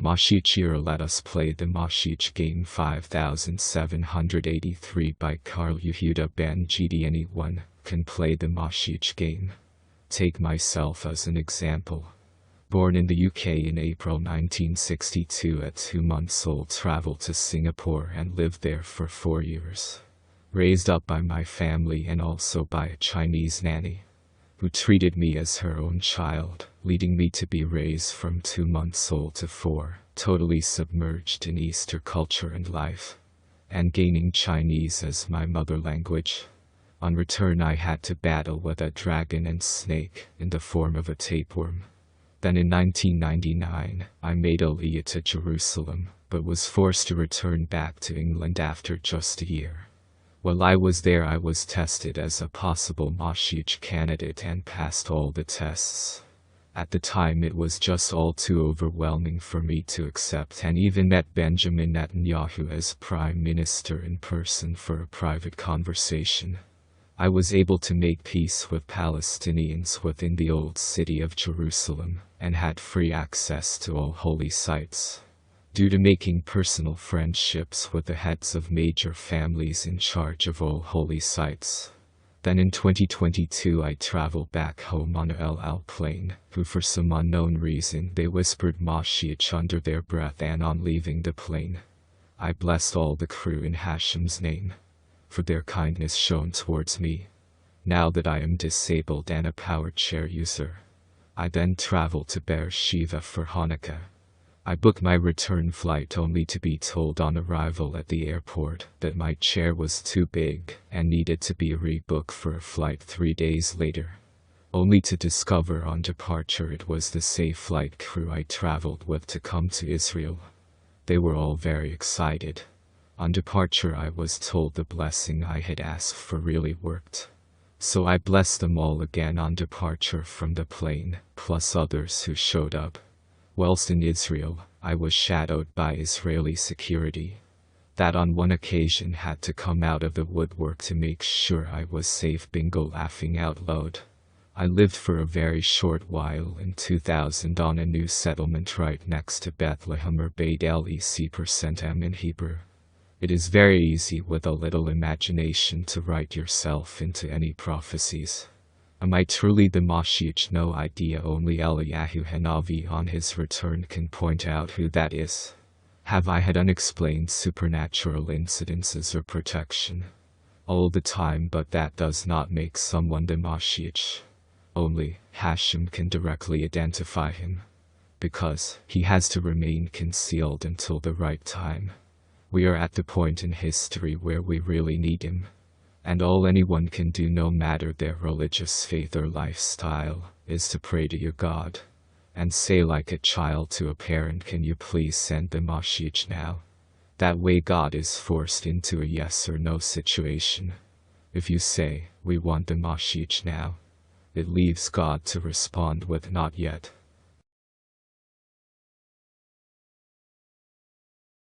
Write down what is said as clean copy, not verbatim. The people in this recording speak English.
Moshiach, let us play the Moshiach game 5783 by Karl Yehuda Ben-Jedi. Anyone can play the Moshiach game. Take myself as an example. Born in the UK in April 1962, at 2 months old, traveled to Singapore and lived there for 4 years. Raised up by my family and also by a Chinese nanny, who treated me as her own child, leading me to be raised from 2 months old to 4, totally submerged in Eastern culture and life, and gaining Chinese as my mother language. On return, I had to battle with a dragon and snake in the form of a tapeworm. Then in 1999, I made Aliyah to Jerusalem, but was forced to return back to England after just a year. While I was there, I was tested as a possible Moshiach candidate and passed all the tests. At the time, it was just all too overwhelming for me to accept, and even met Benjamin Netanyahu as Prime Minister in person for a private conversation. I was able to make peace with Palestinians within the old city of Jerusalem, and had free access to all holy sites, due to making personal friendships with the heads of major families in charge of all holy sites. Then in 2022, I traveled back home on a El Al plane, who for some unknown reason they whispered Moshiach under their breath, and on leaving the plane, I blessed all the crew in Hashem's name for their kindness shown towards me. Now that I am disabled and a power chair user, I then traveled to Beersheba for Hanukkah. I booked my return flight only to be told on arrival at the airport that my chair was too big and needed to be rebooked for a flight 3 days later, only to discover on departure it was the Safe Flight crew I traveled with to come to Israel. They were all very excited. On departure, I was told the blessing I had asked for really worked. So I blessed them all again on departure from the plane, plus others who showed up. Whilst in Israel, I was shadowed by Israeli security that on one occasion had to come out of the woodwork to make sure I was safe. Bingo, laughing out loud. I lived for a very short while in 2000 on a new settlement right next to Bethlehem, or Beit El-Ec% in Hebrew. It is very easy with a little imagination to write yourself into any prophecies. Am I truly the Moshiach? No idea. Only Eliyahu Hanavi on his return can point out who that is. Have I had unexplained supernatural incidences or protection all the time? But that does not make someone the Moshiach. Only Hashem can directly identify him, because he has to remain concealed until the right time. We are at the point in history where we really need him. And all anyone can do, no matter their religious faith or lifestyle, is to pray to your God and say like a child to a parent, "Can you please send the Moshiach now?" That way God is forced into a yes or no situation. If you say, "We want the Moshiach now," it leaves God to respond with "not yet."